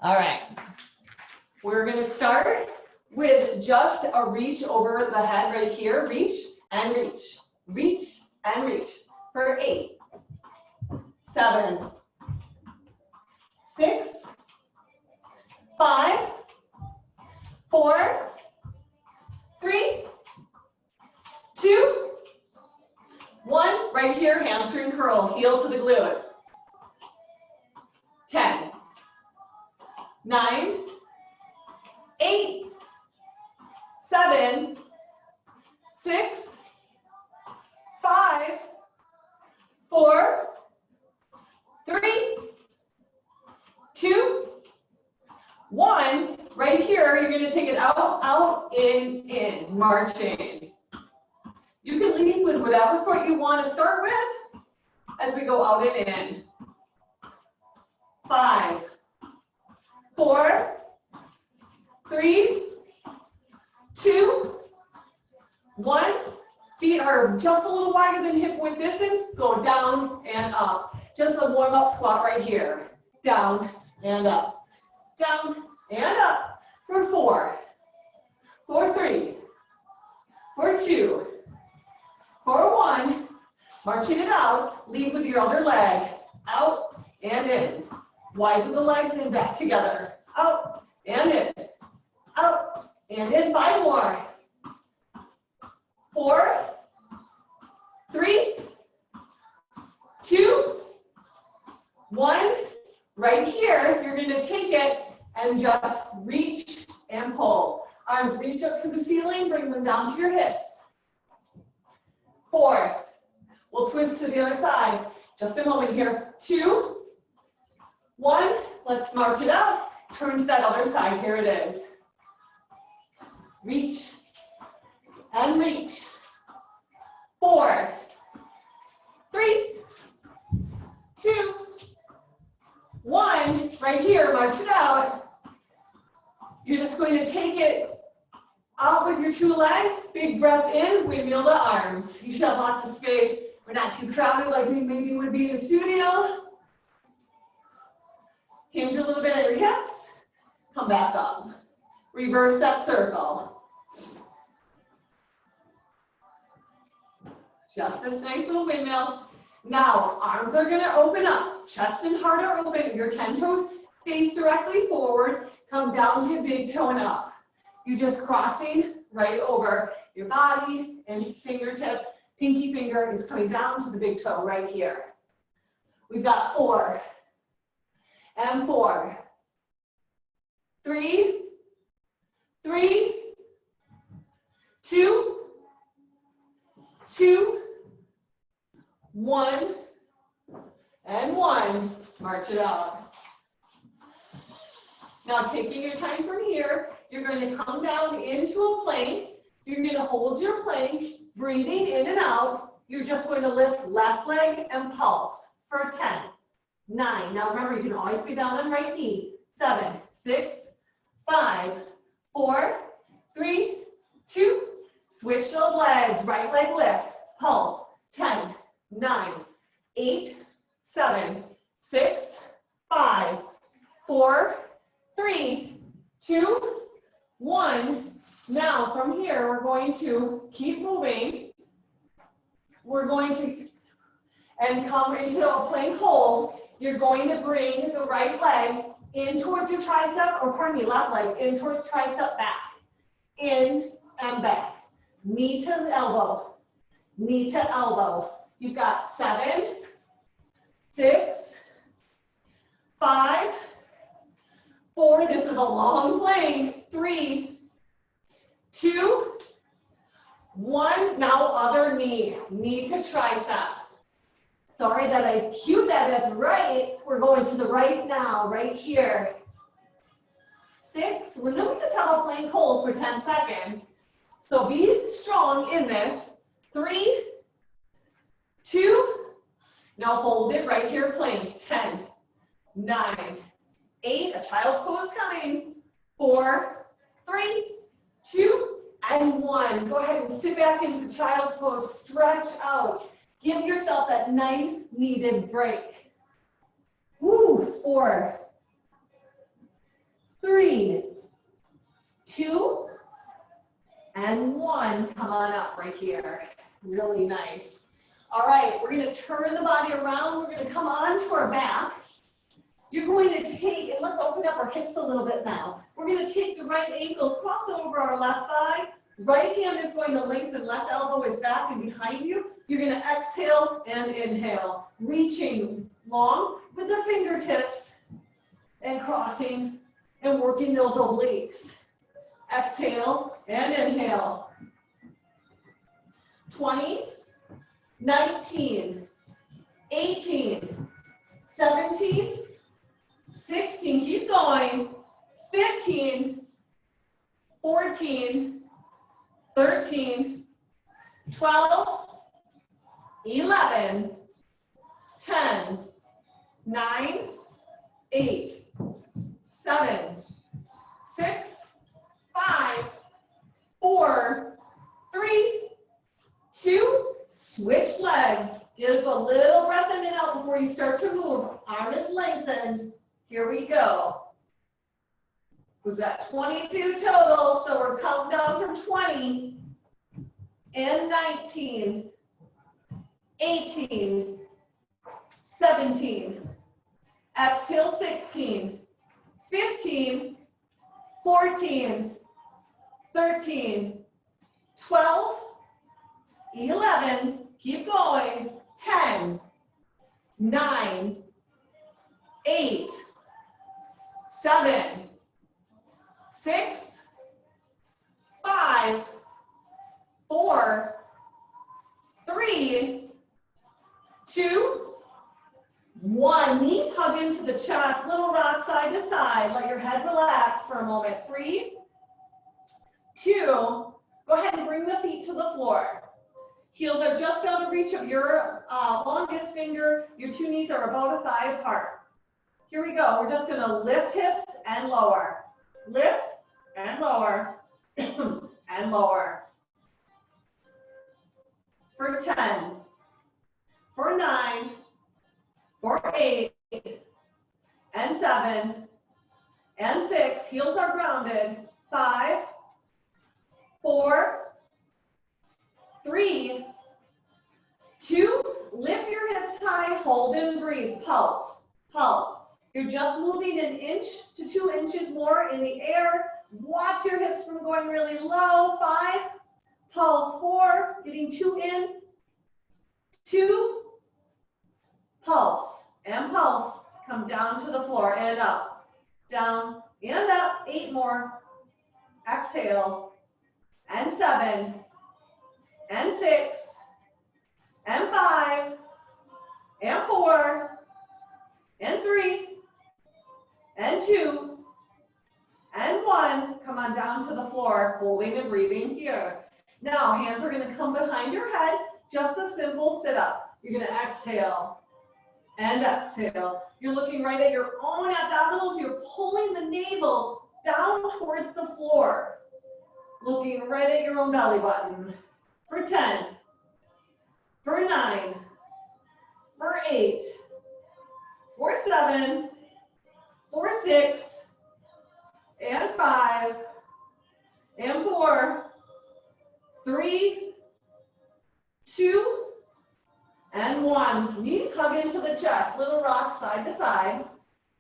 All right. We're going to start with just a reach over the head right here. Reach and reach. Reach and reach. For 8, 7, 6, 5, 4, 3, 2, 1. Right here, hamstring curl, heel to the glute. 10, 9, 8, 7, 6, 5, 4, 3, 2, 1. Right here, you're going to take it out, out, in, marching. You can lead with whatever foot you want to start with as we go out and in. 5, 4, 3, 2, 1. Feet are just a little wider than hip width distance. Go down and up. Just a warm-up squat right here. Down and up. Down and up. For 4, for 3, for 2, for 1. Marching it out. Lead with your other leg. Out and in. Widen the legs and back together. Out and in. Out and in. 5 more. 4, 3, 2, 1. Right here, you're going to take it and just reach and pull. Arms reach up to the ceiling, bring them down to your hips. 4. We'll twist to the other side. Just a moment here. 2, 1. Let's march it out. Turn to that other side. Here it is. Reach and reach. 4, 3, 2, 1. Right here, march it out. You're just going to take it out with your 2 legs. Big breath in, windmill the arms. You should have lots of space. We're not too crowded like we maybe would be in the studio. Hinge a little bit at your hips. Come back up. Reverse that circle. Just this nice little windmill. Now, arms are going to open up. Chest and heart are open. Your 10 toes face directly forward. Come down to big toe and up. You're just crossing right over your body and fingertip. Pinky finger is coming down to the big toe right here. We've got 4 and 4. 3, 3, 2, 2, 1, and 1. March it out. Now taking your time from here, you're going to come down into a plank. You're going to hold your plank, breathing in and out. You're just going to lift left leg and pulse for 10, 9. Now remember, you can always be down on right knee. 7, 6, 5, 4, 3, 2. Switch those legs. Right leg lifts. Pulse. 10, 9, 8, 7, 6, 5, 4, 3, 2, 1. Now from here, we're going to keep moving. We're going to and come into a plank hold. You're going to bring the right leg in towards your tricep, or pardon me, left leg in towards tricep, back. In and back. Knee to elbow. Knee to elbow. You've got 7, 6, 5, 4. This is a long plank. 3, 2, 1. Now other knee. Knee to tricep. Sorry that I cued that as right. We're going to the right now, right here. 6. Well, then we just have a plank hold for 10 seconds. So be strong in this. 3, 2. Now hold it right here, plank. 10, 9, 8. A child's pose coming. 4, 3, 2, and 1. Go ahead and sit back into child's pose. Stretch out. Give yourself that nice needed break. Woo. 4, 3, 2, and 1. Come on up right here. Really nice. All right, we're going to turn the body around. We're going to come onto our back. You're going to take, and let's open up our hips a little bit now. We're going to take the right ankle, cross over our left thigh. Right hand is going to lengthen, left elbow is back and behind you. You're going to exhale and inhale, reaching long with the fingertips and crossing and working those obliques. Exhale and inhale. 20, 19, 18, 17, 16, keep going, 15, 14, 13, 12, 11, 10, 9, 8, 7, 6, 5, 4, 3, 2, switch legs. Give a little breath in and out before you start to move. Arm is lengthened. Here we go. We've got 22 total, so we're counting down from 20 and 19, 18, 17, exhale 16, 15, 14, 13, 12, 11, keep going, 10, 9, 8, 7, 6, 5, 4, 3, 2, 1. Knees hug into the chest, little rock side to side. Let your head relax for a moment. 3, 2, go ahead and bring the feet to the floor. Heels are just out of reach of your longest finger. Your two knees are about a thigh apart. Here we go. We're just going to lift hips and lower. Lift and lower and lower. For 10, for 9, for 8, and 7, and 6. Heels are grounded. 5, 4, 3, 2, lift your hips high, hold and breathe. Pulse, pulse. You're just moving 1 inch to 2 inches more in the air. Watch your hips from going really low. 5, pulse. 4, getting 2 in. 2, pulse, and pulse. Come down to the floor and up, down and up. 8 more. Exhale, and 7, and 6, and 5, and 4, and 3, and 2, and 1. Come on down to the floor, holding and breathing here. Now, hands are going to come behind your head, just a simple sit-up. You're going to exhale and exhale. You're looking right at your own abdominals. You're pulling the navel down towards the floor, looking right at your own belly button. For 10, for 9, for 8, for 7, for 6, and 5, and 4, 3, 2, and 1. Knees hug into the chest, little rock side to side.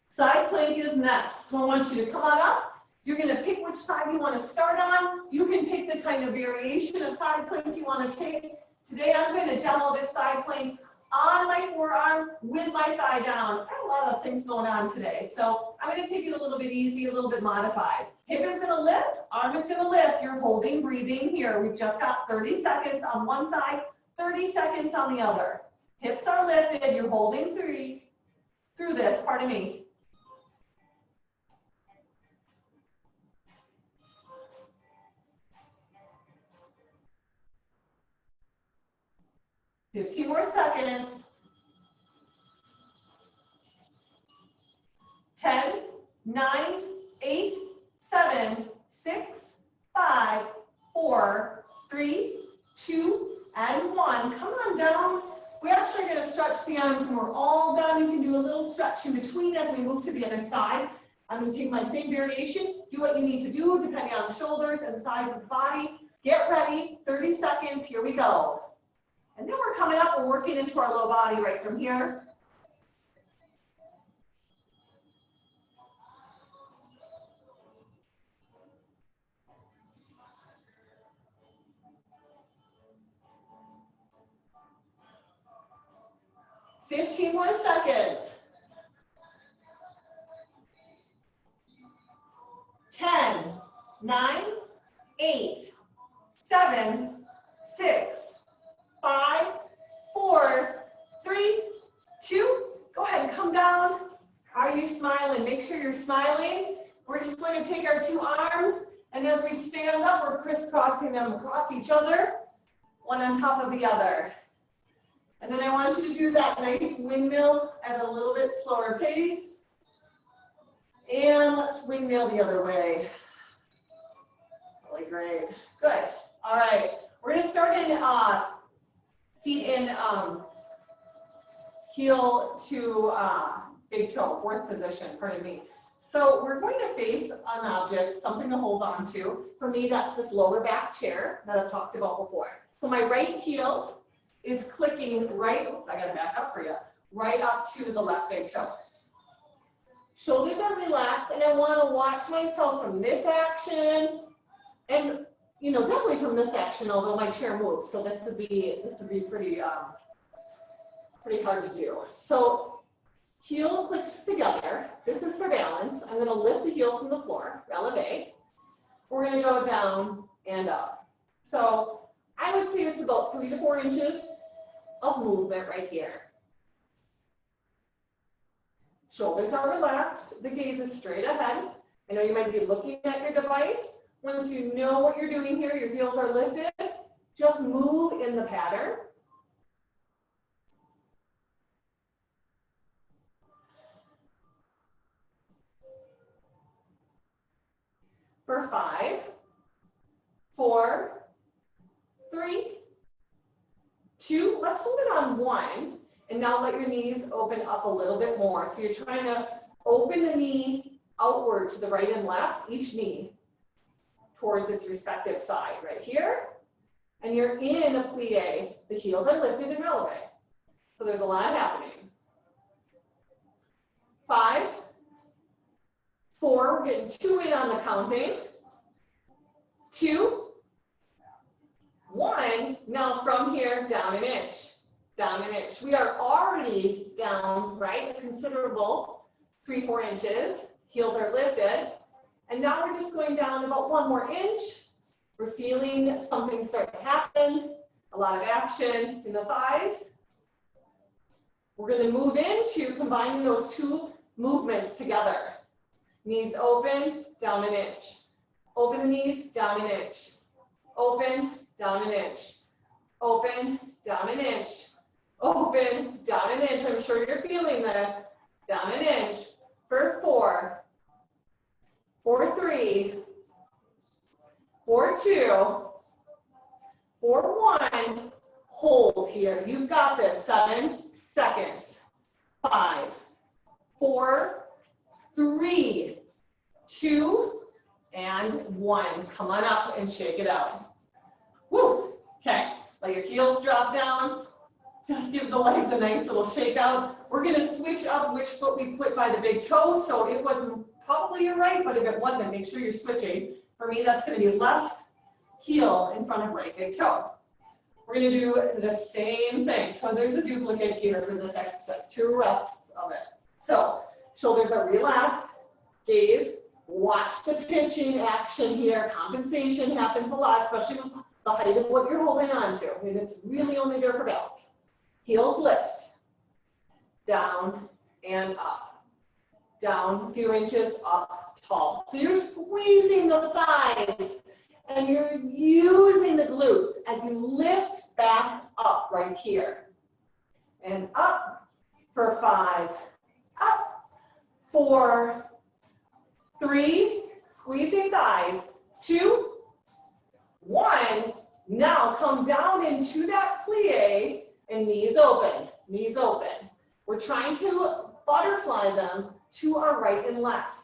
Side plank is next. So I want you to come on up. You're going to pick which side you want to start on. You can pick the kind of variation of side plank you want to take. Today I'm going to demo this side plank on my forearm with my thigh down. I have a lot of things going on today, so I'm going to take it a little bit easy, a little bit modified. Hip is going to lift, arm is going to lift. You're holding, breathing here. We've just got 30 seconds on one side, 30 seconds on the other. Hips are lifted. You're holding through this. Pardon me. $15 more seconds. 10, 9, 8, 7, 6, 5, 4, 3, 2, and 1. Come on down. We actually are going to stretch the arms when we're all done. You can do a little stretch in between as we move to the other side. I'm going to take my same variation, do what you need to do depending on the shoulders and sides of the body. Get ready, 30 seconds, here we go. And then we're coming up, we're working into our low body right from here. Fifteen more seconds. 10, 9, 8, 7, 6, 5, 4, 3, 2. Go ahead and come down. Are you smiling? Make sure you're smiling. We're just going to take our two arms, and as we stand up, we're crisscrossing them across each other, one on top of the other. And then I want you to do that nice windmill at a little bit slower pace. And let's windmill the other way. Really great. Good. All right. We're going to start in feet in heel to big toe, fourth position, pardon me. So we're going to face an object, something to hold on to. For me, that's this lower back chair that I've talked about before. So my right heel is clicking right, I got to back up for you, right up to the left big toe. Shoulders are relaxed, and I want to watch myself from this action, and definitely from this action. Although my chair moves, so this would be pretty hard to do. So heel clicks together. This is for balance. I'm going to lift the heels from the floor, releve. We're going to go down and up. So I would say it's about 3 to 4 inches of movement right here. Shoulders are relaxed, the gaze is straight ahead. I know you might be looking at your device. Once you know what you're doing here, your heels are lifted, just move in the pattern. For 5, 4, 3, 2, let's hold it on 1. And now let your knees open up a little bit more. So you're trying to open the knee outward to the right and left, each knee towards its respective side right here. And you're in a plie. The heels are lifted and releve. So there's a lot happening. 5, 4, we're getting 2 in on the counting. 2, 1, now from here, down an inch. Down an inch. We are already down, right, a considerable 3-4 inches. Heels are lifted. And now we're just going down about 1 more inch. We're feeling something start to happen, a lot of action in the thighs. We're going to move into combining those two movements together. Knees open, down an inch. Open the knees, down an inch. Open, down an inch. Open, down an inch. Open, down an inch. I'm sure you're feeling this. Down an inch. For 4, for 3, for 2, for 1. Hold here. You've got this. 7 seconds. 5, 4, 3, 2, and 1. Come on up and shake it out. Woo! Okay. Let your heels drop down. Just give the legs a nice little shake out. We're going to switch up which foot we put by the big toe. So it was probably your right, but if it wasn't, make sure you're switching. For me, that's going to be left heel in front of right big toe. We're going to do the same thing. So there's a duplicate here for this exercise. 2 reps of it. So shoulders are relaxed. Gaze. Watch the pitching action here. Compensation happens a lot, especially with the height of what you're holding on to. I mean, it's really only there for balance. Heels lift, down and up, down a few inches, up, tall. So you're squeezing the thighs and you're using the glutes as you lift back up right here. And up for 5, up, 4, 3, squeezing thighs, 2, 1. Now come down into that plie. And knees open, knees open. We're trying to butterfly them to our right and left.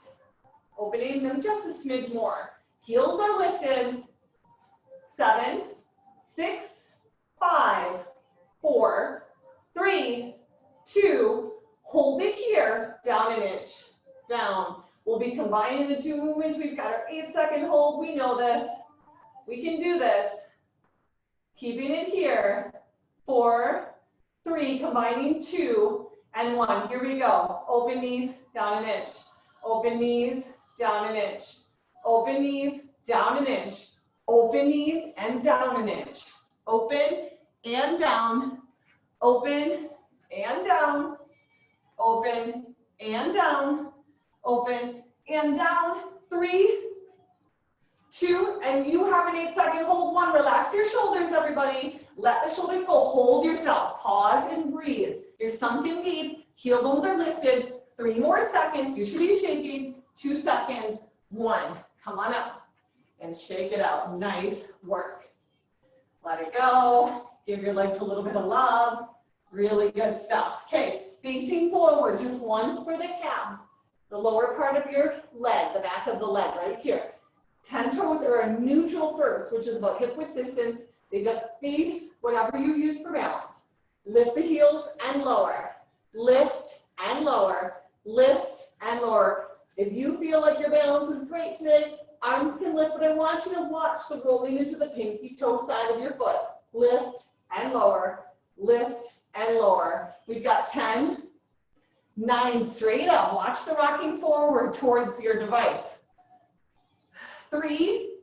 opening them just a smidge more. Heels are lifted. 7, 6, 5, 4, 3, 2, hold it here, down an inch, down. We'll be combining the two movements. We've got our 8-second hold. We know this. We can do this. Keeping it here. 4, 3, combining 2 and 1. Here we go. Open knees, down an inch. Open knees, down an inch. Open knees, down an inch. Open knees and down an inch. Open and down. Open and down. Open and down. Open and down. 3, 2, and you have an 8-second hold. 1, relax your shoulders, everybody. Let the shoulders go. Hold yourself. Pause and breathe. You're sunken deep. Heel bones are lifted. 3 more seconds. You should be shaking. 2 seconds. 1. Come on up and shake it out. Nice work. Let it go. Give your legs a little bit of love. Really good stuff. Okay, facing forward just once for the calves. The lower part of your leg, the back of the leg right here. 10 toes are a neutral first, which is about hip width distance. They just face whatever you use for balance. Lift the heels and lower. Lift and lower. Lift and lower. If you feel like your balance is great today, arms can lift, but I want you to watch the rolling into the pinky toe side of your foot. Lift and lower. Lift and lower. We've got 10, 9, straight up. Watch the rocking forward towards your device. 3,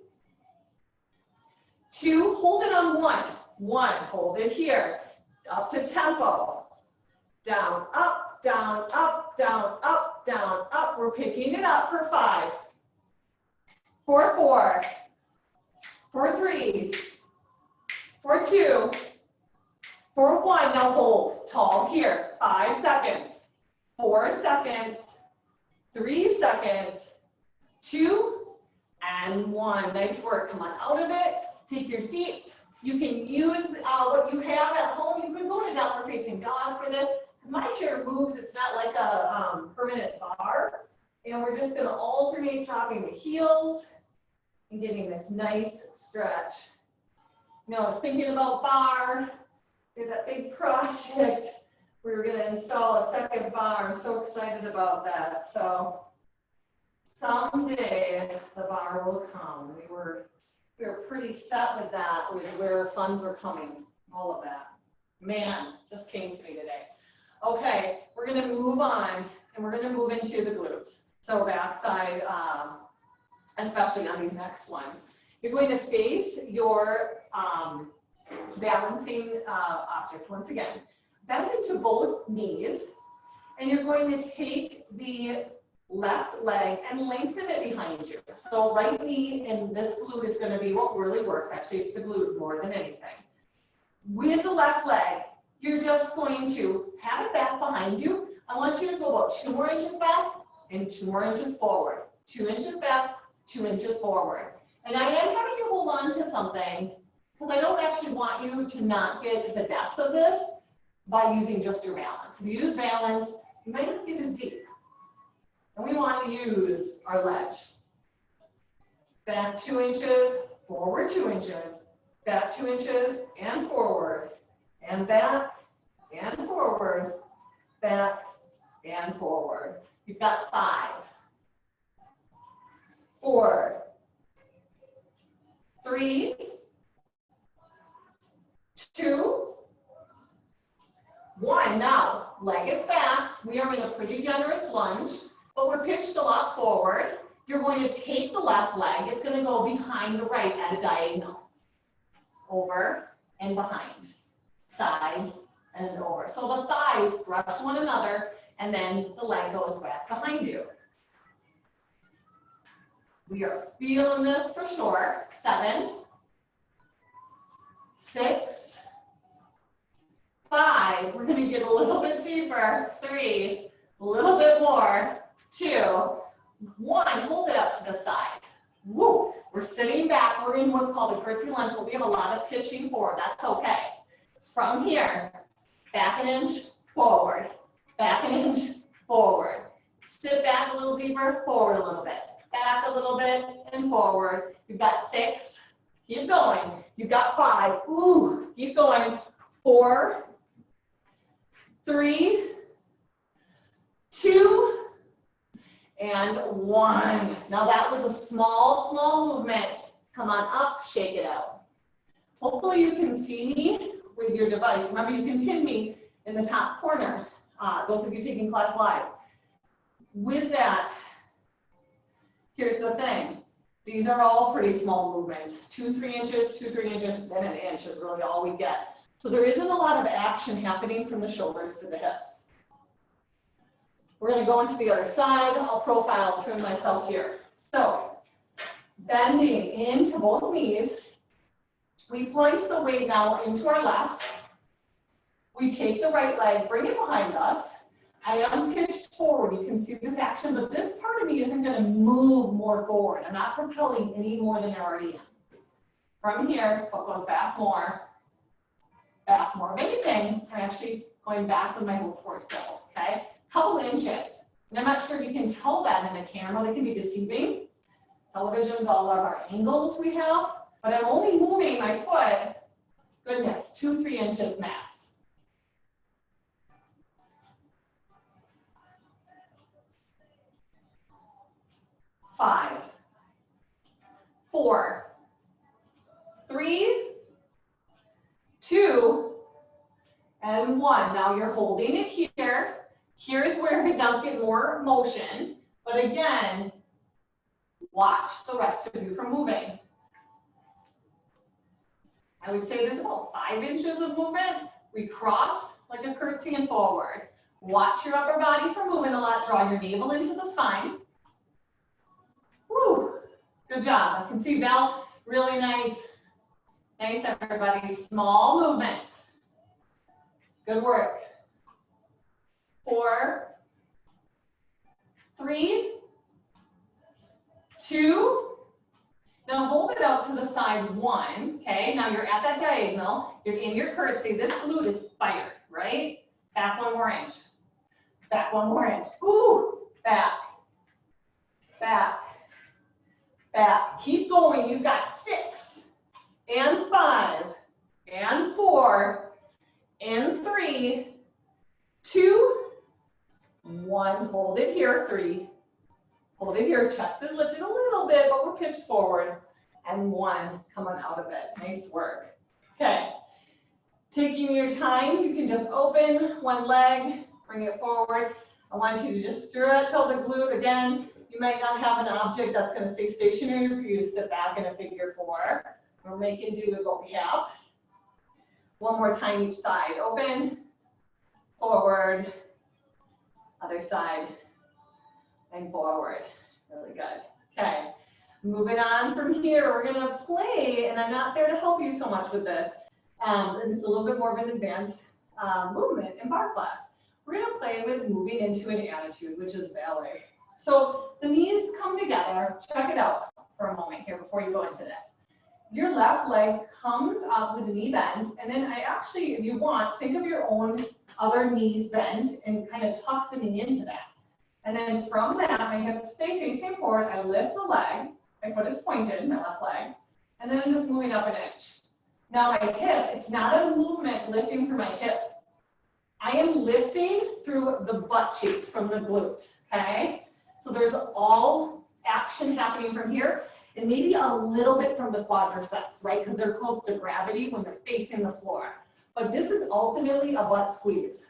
2, hold it on 1. 1, hold it here. Up to tempo. Down, up, down, up, down, up, down, up. We're picking it up for 5. For 4. For 3. For 2. For 1, now hold tall here. 5 seconds. 4 seconds. 3 seconds. 2 and 1. Nice work. Come on out of it. Take your feet. You can use what you have at home. You can go to downward facing dog for this. My chair moves. It's not like a permanent bar. And we're just going to alternate dropping the heels and getting this nice stretch. You know, I was thinking about bar. There's that big project. We were going to install a second bar. I'm so excited about that. So someday the bar will come. We were pretty set with that, with where funds were coming, all of that. Man, just came to me today. Okay, we're going to move on, and we're going to move into the glutes. So backside, especially on these next ones. You're going to face your balancing object once again. Bend into both knees, and you're going to take the left leg and lengthen it behind you. So right knee and this glute is going to be what really works. Actually, it's the glute more than anything. With the left leg, you're just going to have it back behind you. I want you to go about 2 more inches back and 2 more inches forward. 2 inches back, 2 inches forward. And I am having you hold on to something because I don't actually want you to not get to the depth of this by using just your balance. If you use balance, you might not get as deep. And we want to use our ledge. Back 2 inches, forward 2 inches, back 2 inches, and forward, and back, and forward, back, and forward. You've got 5, 4, 3, 2, 1. Now, leg is back. We are in a pretty generous lunge, but we're pitched a lot forward. You're going to take the left leg. It's going to go behind the right at a diagonal. Over and behind. Side and over. So the thighs brush one another, and then the leg goes back behind you. We are feeling this for sure. 7, 6, 5. We're going to get a little bit deeper. 3, a little bit more. 2, 1. Hold it up to the side. Woo! We're sitting back. We're in what's called a curtsy lunge, but we have a lot of pitching forward. That's okay. From here, back an inch, forward. Back an inch, forward. Sit back a little deeper, forward a little bit. little bit and forward. You've got 6. Keep going. You've got 5. Ooh, keep going. 4, 3, 2, and 1. Now that was a small movement. Come on up, shake it out. Hopefully you can see me with your device. Remember, you can pin me in the top corner, those of you taking class live. With that, here's the thing. These are all pretty small movements. 2-3 inches, 2-3 inches, then an inch is really all we get. So there isn't a lot of action happening from the shoulders to the hips. We're going to go into the other side. I'll profile, trim myself here. So bending into both knees. We place the weight now into our left. We take the right leg, bring it behind us. I am pitched forward. You can see this action, but this part of me isn't going to move more forward. I'm not propelling any more than I already am. From here, foot goes back more. Back more. If anything, I'm actually going back with my whole torso, okay? Couple inches. And I'm not sure if you can tell that in the camera. They can be deceiving. Television's all of our angles we have, but I'm only moving my foot, goodness, 2-3 inches max. 5, 4, 3, 2, and 1. Now you're holding it here. Here's where it does get more motion, but again, watch the rest of you from moving. I would say there's about 5 inches of movement. We cross like a curtsy and forward. Watch your upper body from moving a lot. Draw your navel into the spine. Woo, good job. I can see Val, really nice. Nice, everybody. Small movements. Good work. 4, 3, 2. Now hold it out to the side. 1. Okay, now you're at that diagonal. You're in your curtsy. This glute is fired, right? Back 1 more inch. Back 1 more inch. Ooh, back. Back. Back. Keep going. You've got 6 and 5 and 4 and 3, 2, 1. Hold it here. 3. Hold it here. Chest is lifted a little bit, but we're pitched forward. And 1. Coming out of it. Nice work. Okay. Taking your time, you can just open one leg, bring it forward. I want you to just stretch out the glute. Again, you might not have an object that's going to stay stationary for you to sit back in a figure 4. We're making do with what we have. One more time each side. Open, forward, other side, and forward. Really good. Okay. Moving on from here, we're going to play, and I'm not there to help you so much with this. It's a little bit more of an advanced movement in bar class. We're going to play with moving into an attitude, which is ballet. So the knees come together. Check it out for a moment here before you go into this. Your left leg comes up with the knee bend, and then I actually, if you want, think of your own other knees bend and kind of tuck the knee into that. And then from that, my hips stay facing forward. I lift the leg. My foot is pointed, my left leg. And then I'm just moving up an inch. Now my hip, it's not a movement lifting through my hip. I am lifting through the butt cheek from the glute, okay? So there's all action happening from here, and maybe a little bit from the quadriceps, right? Because they're close to gravity when they're facing the floor. But this is ultimately a butt squeeze.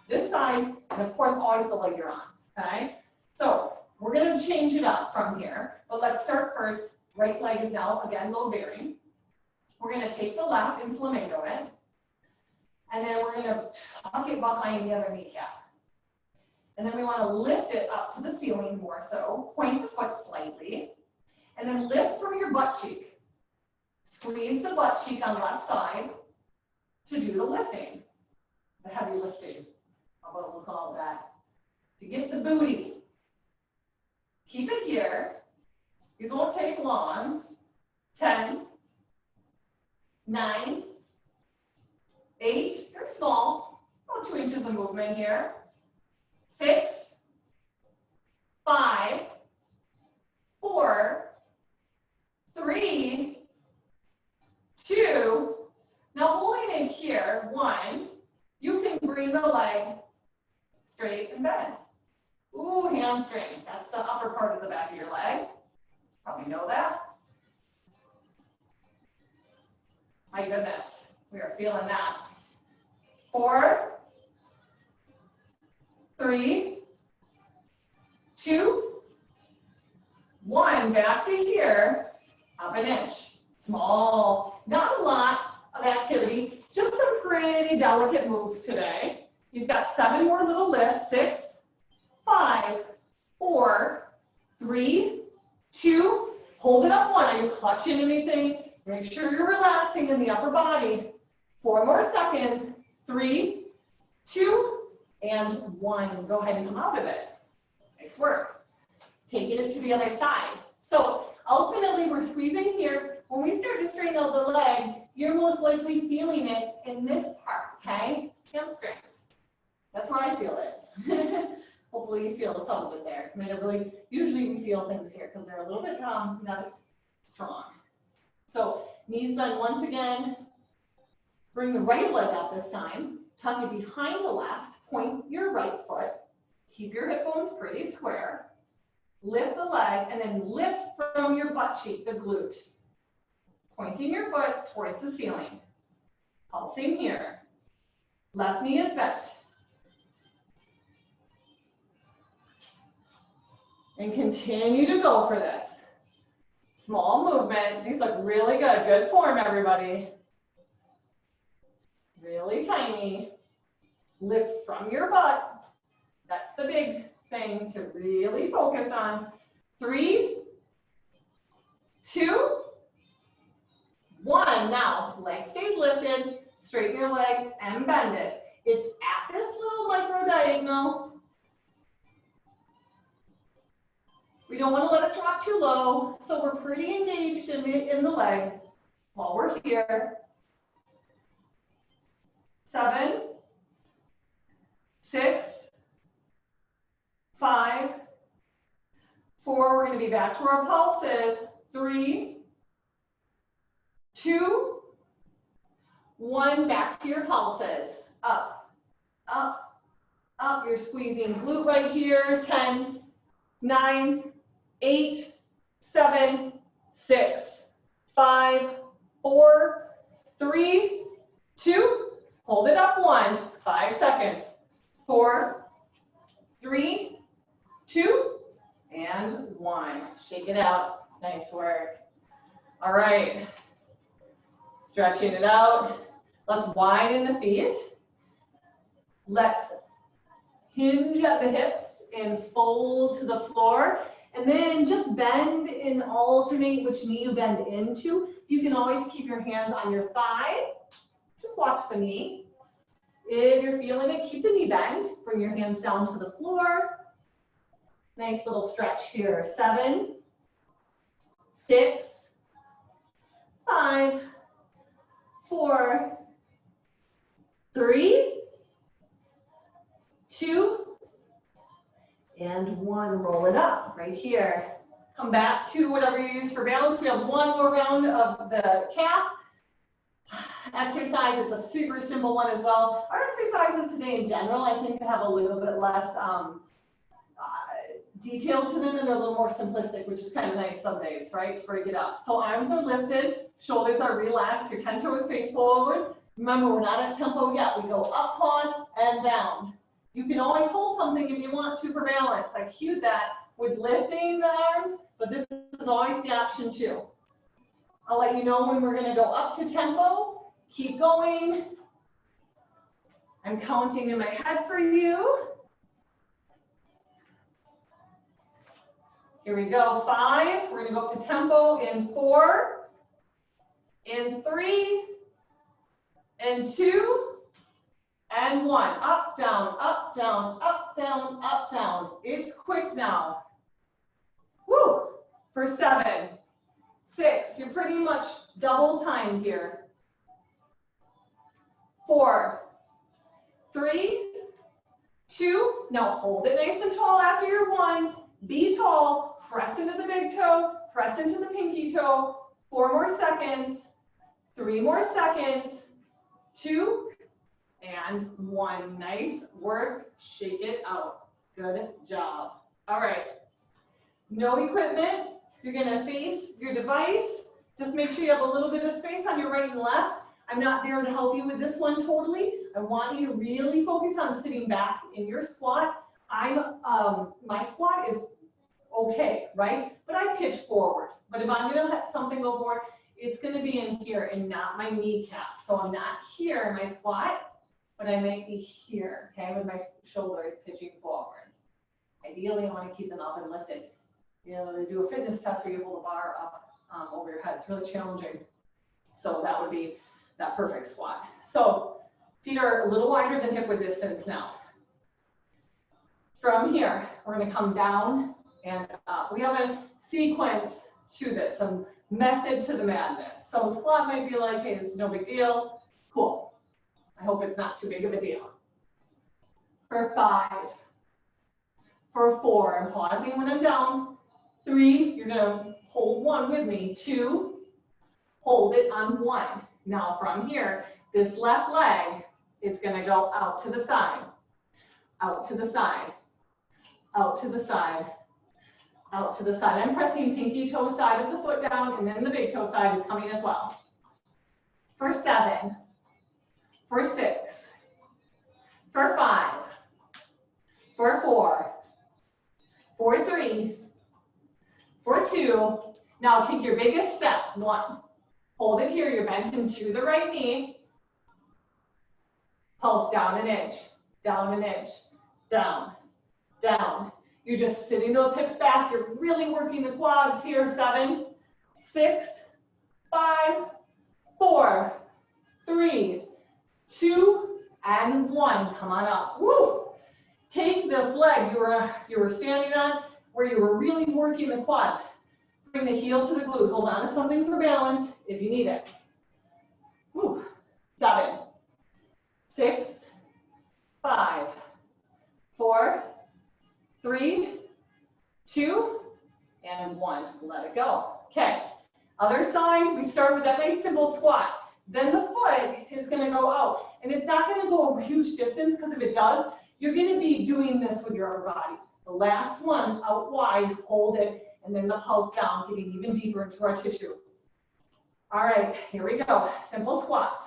This side, and of course, always the leg you're on, okay? So we're gonna change it up from here, but let's start first. Right leg is now, again, low bearing. We're gonna take the left and flamingo it, and then we're gonna tuck it behind the other kneecap. And then we wanna lift it up to the ceiling more so, point the foot slightly, and then lift from your butt cheek. Squeeze the butt cheek on left side to do the lifting, the heavy lifting. What we'll call that. To get the booty. Keep it here. These won't take long. 10, 9, 8, very small, about 2 inches of movement here. 6, 5, 4, My goodness, we are feeling that. 4, 3, 2, 1. Back to here, up an inch. Small, not a lot of activity, just some pretty delicate moves today. You've got 7 more little lifts. 6, 5, 4, 3, 2, hold it up 1. Are you clutching anything? Make sure you're relaxing in the upper body. 4 more seconds. 3, 2, and 1. Go ahead and come out of it. Nice work. Taking it to the other side. So ultimately, we're squeezing here. When we start to straighten out the leg, you're most likely feeling it in this part, okay? Hamstrings. That's where I feel it. Hopefully you feel some of it there. I mean, usually we feel things here because they're a little bit not as strong. So knees bend once again. Bring the right leg up this time. Tuck it behind the left. Point your right foot. Keep your hip bones pretty square. Lift the leg and then lift from your butt cheek, the glute. Pointing your foot towards the ceiling. Pulsing here. Left knee is bent. And continue to go for this. Small movement. These look really good. Good form, everybody. Really tiny. Lift from your butt. That's the big thing to really focus on. 3, 2, 1. Now, leg stays lifted. Straighten your leg and bend it. It's at this little micro diagonal. We don't want to let it drop too low, so we're pretty engaged in the leg while we're here. 7, 6, 5, 4. We're going to be back to our pulses. 3, 2, 1. Back to your pulses. Up, up, up. You're squeezing glute right here. 10, 9, 8, 7, 6, 5, 4, 3, 2. Hold it up 1. 5 seconds. 4, 3, 2, and 1. Shake it out. Nice work. All right. Stretching it out. Let's widen the feet. Let's hinge at the hips and fold to the floor. And then just bend and alternate which knee you bend into. You can always keep your hands on your thigh. Just watch the knee. If you're feeling it, keep the knee bent. Bring your hands down to the floor. Nice little stretch here. 7, 6, 5, 4, 3, 2, and 1. Roll it up right here. Come back to whatever you use for balance. We have one more round of the calf exercise. It's a super simple one as well. Our exercises today in general, I think, have a little bit less detail to them, and they're a little more simplistic, which is kind of nice some days, right, to break it up. So arms are lifted, shoulders are relaxed, your 10 toes face forward. Remember, we're not at tempo yet. We go up, pause, and down. You can always hold something if you want to for balance. I cued that with lifting the arms, but this is always the option too. I'll let you know when we're going to go up to tempo. Keep going. I'm counting in my head for you. Here we go. 5. We're going to go up to tempo in 4, in 3, and 2, and 1. Up, down, up, down, up, down, up, down. It's quick now. Woo! For 7, 6. You're pretty much double timed here. 4, 3, 2. Now hold it nice and tall after your 1. Be tall. Press into the big toe. Press into the pinky toe. 4 more seconds. 3 more seconds. 2 and 1. Nice work. Shake it out. Good job. All right. No equipment. You're going to face your device. Just make sure you have a little bit of space on your right and left. I'm not there to help you with this one totally. I want you to really focus on sitting back in your squat. My squat is okay, right? But I pitch forward. But if I'm gonna let something go forward, it's gonna be in here and not my kneecap. So I'm not here in my squat, but I might be here, okay, with my shoulders pitching forward. Ideally, I want to keep them up and lifted. You know, they do a fitness test where you hold a bar up over your head. It's really challenging. So that would be that perfect squat. So feet are a little wider than hip width distance now. From here, we're going to come down and up. We have a sequence to this, a method to the madness. So squat might be like, hey, this is no big deal. Cool. I hope it's not too big of a deal. For 5, for 4, I'm pausing when I'm down. 3, you're gonna hold 1 with me. 2, hold it on 1. Now from here, this left leg is gonna go out to the side, out to the side, out to the side, out to the side. I'm pressing pinky toe side of the foot down, and then the big toe side is coming as well. For 7, for 6, for 5, for 4, for 3, for 2. Now take your biggest step. 1. Hold it here. You're bent into the right knee. Pulse down an inch, down an inch, down, down. You're just sitting those hips back. You're really working the quads here. 7, 6, 5, 4, 3, 2, and 1. Come on up. Woo! Take this leg you were standing on where you were really working the quads. Bring the heel to the glute. Hold on to something for balance if you need it. Woo. 7, 6, 5, 4, 3, 2, and 1. Let it go. Okay. Other side, we start with that nice simple squat. Then the foot is going to go out. And it's not going to go a huge distance, because if it does, you're going to be doing this with your upper body. The last one, out wide, hold it, and then the pulse down, getting even deeper into our tissue. All right, here we go. Simple squats.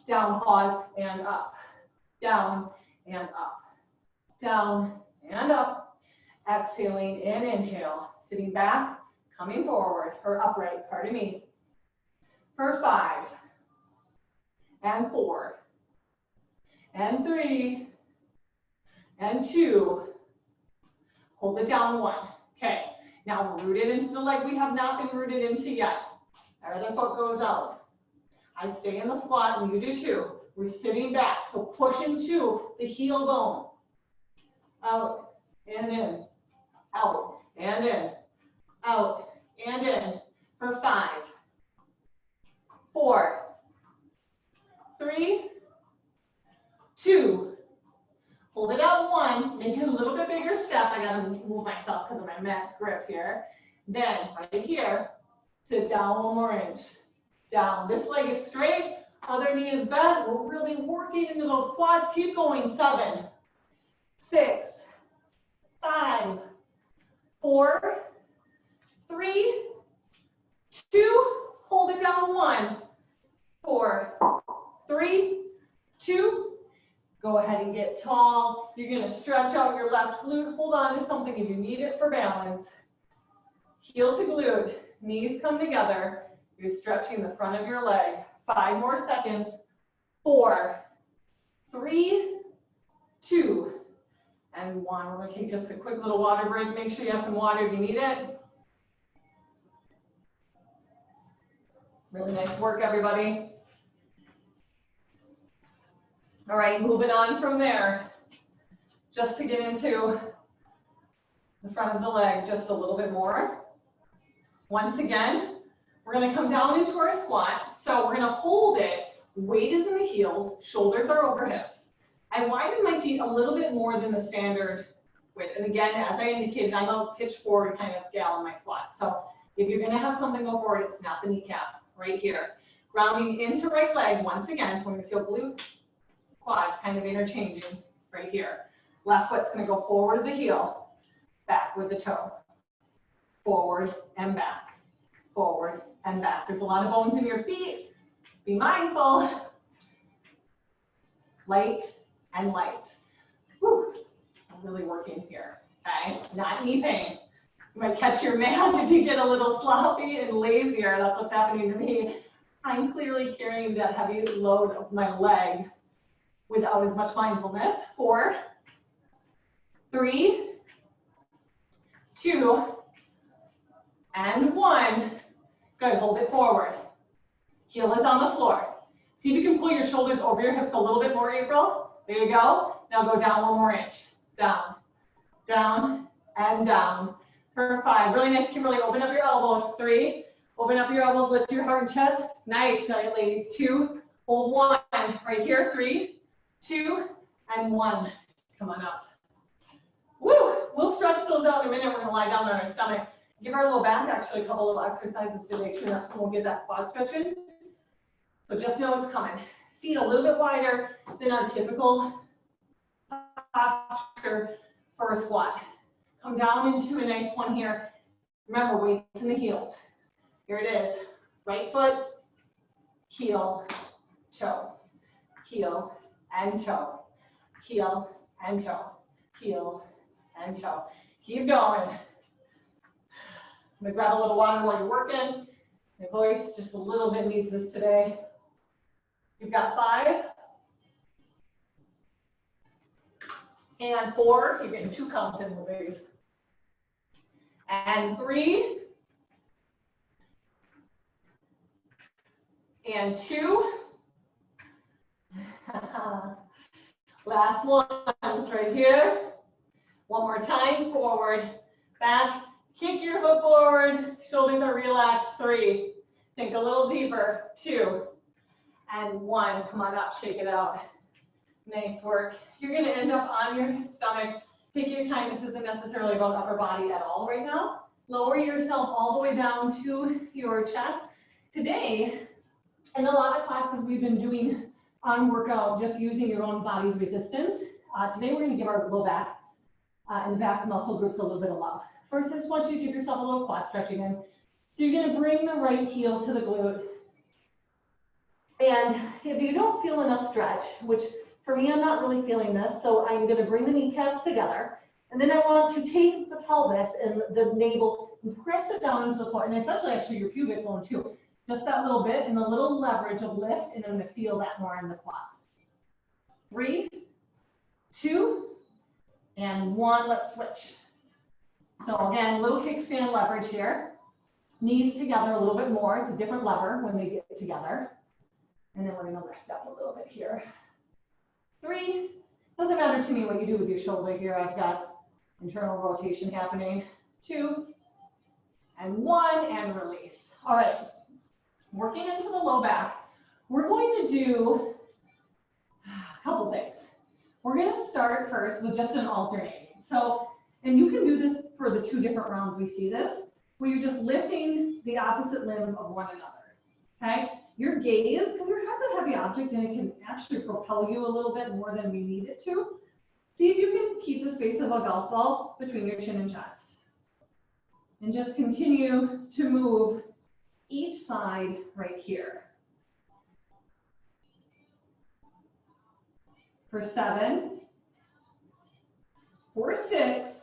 Down, pause, and up. Down, and up. Down, and up. Exhaling in, inhale. Sitting back, coming forward, or upright, pardon me. For 5, and 4, and 3, and 2. Hold it down 1. Okay, now we're rooted into the leg we have not been rooted into yet. Our other foot goes out. I stay in the squat, and you do too. We're sitting back, so push into the heel bone. Out and in, out and in, out and in. For 5, 4, 3, 2. Hold it out 1, make it a little bit bigger step. I gotta move myself because of my mat grip here. Then right here, sit down 1 more inch. Down. This leg is straight, other knee is bent. We're really working into those quads. Keep going. 7, 6, 5, 4, 3, 2. Hold it down 1, 4, 3, 2. Go ahead and get tall. You're going to stretch out your left glute. Hold on to something if you need it for balance. Heel to glute. Knees come together. You're stretching the front of your leg. 5 more seconds. 4, 3, 2, and 1. We're going to take just a quick little water break. Make sure you have some water if you need it. Really nice work, everybody. All right, moving on from there, just to get into the front of the leg just a little bit more. Once again, we're going to come down into our squat. So we're going to hold it. Weight is in the heels, shoulders are over hips. I widen my feet a little bit more than the standard width. And again, as I indicated, I'm a pitch forward kind of gal in my squat. So if you're going to have something go forward, it's not the kneecap, right here. Grounding into right leg once again, so we're going to feel glute, quads kind of interchanging right here. Left foot's going to go forward the heel, back with the toe. Forward and back, forward and back. There's a lot of bones in your feet. Be mindful. Light and light. Whew. I'm really working here, okay? Not knee pain. You might catch your mat if you get a little sloppy and lazier. That's what's happening to me. I'm clearly carrying that heavy load of my leg without as much mindfulness. 4, 3, 2, and 1. Good, hold it forward. Heel is on the floor. See if you can pull your shoulders over your hips a little bit more, April. There you go. Now go down 1 more inch. Down, down, and down. For 5. Really nice, Kimberly. Open up your elbows. 3. Open up your elbows. Lift your heart and chest. Nice, night, ladies. 2. Hold 1. Right here. 3, 2, and 1. Come on up. Woo! We'll stretch those out in a minute. We're going to lie down on our stomach. Give our low back actually a couple of exercises to make sure that's when we'll get that quad stretching. So just know it's coming. Feet a little bit wider than our typical posture for a squat. Come down into a nice one here. Remember, weights in the heels. Here it is. Right foot, heel, toe, heel, and toe, heel, and toe, heel, and toe. Keep going. I'm going to grab a little water while you're working. My voice just a little bit needs this today. You've got 5. And 4. You're getting 2 counts in, ladies. And 3. And 2. Last one. It's right here. One more time. Forward, back. Kick your foot forward, shoulders are relaxed. 3, think a little deeper. 2, and 1. Come on up, shake it out. Nice work. You're gonna end up on your stomach. Take your time, this isn't necessarily about upper body at all right now. Lower yourself all the way down to your chest. Today, in a lot of classes we've been doing on workout, just using your own body's resistance. Today we're gonna give our low back and the back muscle groups a little bit of love. First, I just want you to give yourself a little quad stretching in. So you're going to bring the right heel to the glute. And if you don't feel enough stretch, which for me, I'm not really feeling this, so I'm going to bring the kneecaps together. And then I want to take the pelvis and the navel and press it down into the floor. And essentially, actually, your pubic bone too. Just that little bit and a little leverage of lift, and I'm going to feel that more in the quads. 3, 2, and 1. Let's switch. So again, little kickstand leverage here. Knees together a little bit more. It's a different lever when they get together. And then we're going to lift up a little bit here. 3. Doesn't matter to me what you do with your shoulder here. I've got internal rotation happening. 2, and 1, and release. All right. Working into the low back, we're going to do a couple things. We're going to start first with just an alternating. So, and you can do this for the 2 different rounds we see this, where you're just lifting the opposite limb of one another, okay? Your gaze, because your head's a heavy object and it can actually propel you a little bit more than we need it to. See if you can keep the space of a golf ball between your chin and chest. And just continue to move each side right here. For 7, for 6,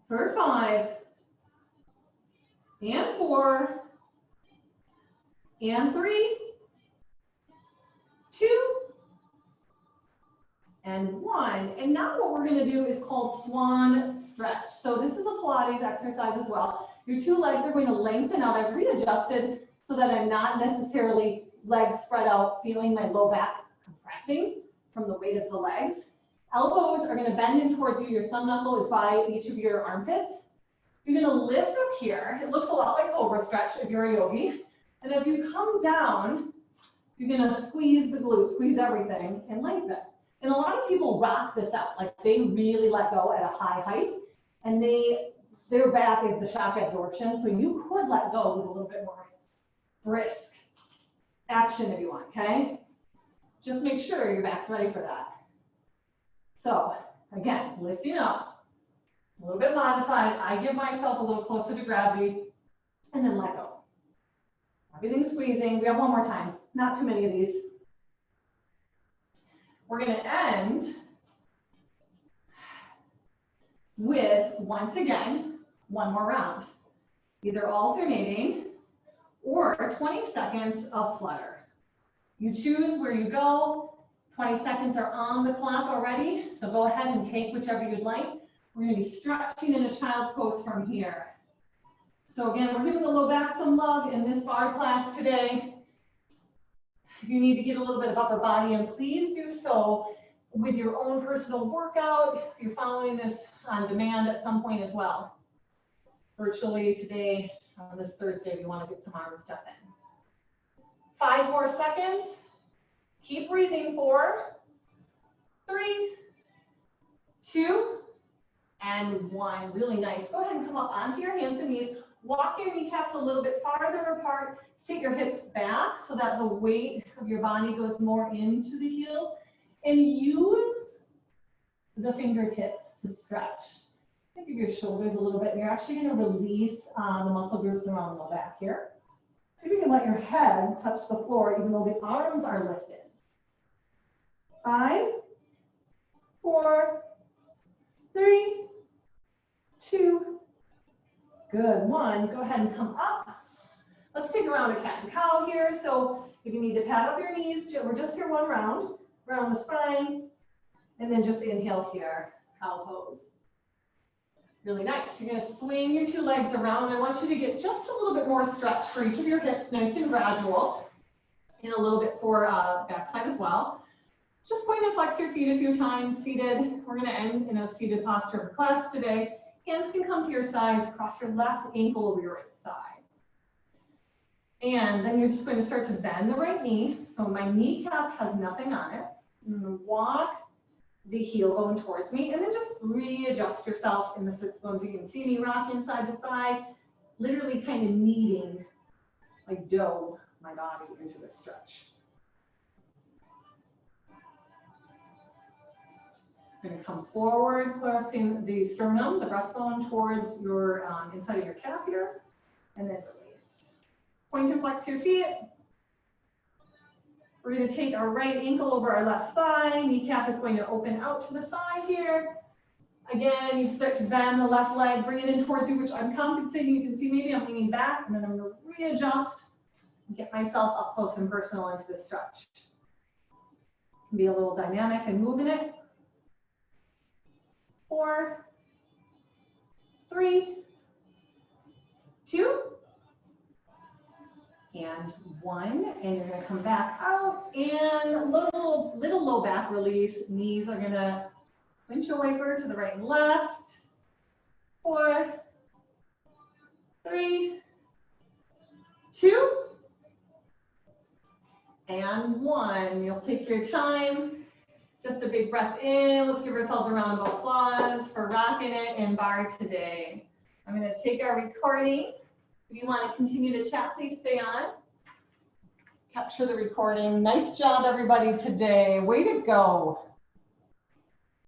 for 5, and 4, and 3, 2, and 1. And now what we're going to do is called swan stretch. So this is a Pilates exercise as well. Your 2 legs are going to lengthen out. I've readjusted so that I'm not necessarily legs spread out, feeling my low back compressing from the weight of the legs. Elbows are going to bend in towards you. Your thumb knuckle is by each of your armpits. You're going to lift up here. It looks a lot like cobra stretch if you're a yogi. And as you come down, you're going to squeeze the glutes, squeeze everything, and lengthen. And a lot of people rock this out, like they really let go at a high height, and their back is the shock absorption. So you could let go with a little bit more brisk action if you want, okay? Just make sure your back's ready for that. So again, lifting up, a little bit modified. I give myself a little closer to gravity and then let go. Everything's squeezing. We have one more time. Not too many of these. We're going to end with, once again, one more round. Either alternating or 20 seconds of flutter. You choose where you go. 20 seconds are on the clock already, so go ahead and take whichever you'd like. We're going to be stretching in a child's pose from here. So again, we're giving the low back some love in this bar class today. If you need to get a little bit of upper body in, please do so with your own personal workout. If you're following this on demand at some point as well. Virtually today, this Thursday, we want to get some arm stuff in. 5 more seconds. Keep breathing. 4, 3, 2, and 1. Really nice. Go ahead and come up onto your hands and knees. Walk your kneecaps a little bit farther apart. Sit your hips back so that the weight of your body goes more into the heels. And use the fingertips to stretch. Think of your shoulders a little bit, and you're actually going to release the muscle groups around the back here. So you can let your head touch the floor even though the arms are lifted. 5, 4, 3, 2, good. 1, go ahead and come up. Let's take a round of cat and cow here. So if you need to pat up your knees, we're just here one round, around the spine, and then just inhale here, cow pose. Really nice. You're going to swing your 2 legs around. I want you to get just a little bit more stretch for each of your hips, nice and gradual, and a little bit for backside as well. Just point and flex your feet a few times, seated. We're going to end in a seated posture for class today. Hands can come to your sides, cross your left ankle over your right thigh. And then you're just going to start to bend the right knee. So my kneecap has nothing on it. I'm going to walk the heel bone towards me, and then just readjust yourself in the sits bones. You can see me rocking side to side, literally kind of kneading, like dough, my body into the stretch. I'm going to come forward, pressing the sternum, the breastbone towards your inside of your calf here, and then release. Point and flex your feet. We're going to take our right ankle over our left thigh. Kneecap is going to open out to the side here. Again, you start to bend the left leg, bring it in towards you, which I'm compensating. You can see maybe I'm leaning back, and then I'm going to readjust and get myself up close and personal into the stretch. Be a little dynamic and moving it. 4, 3, 2, and 1, and you're going to come back out, and little low back release. Knees are going to windshield wiper to the right and left. 4, 3, 2, and 1. You'll take your time. Just a big breath in. Let's give ourselves a round of applause for rocking it in Barre today. I'm going to take our recording. If you want to continue to chat, please stay on. Capture the recording. Nice job, everybody, today. Way to go.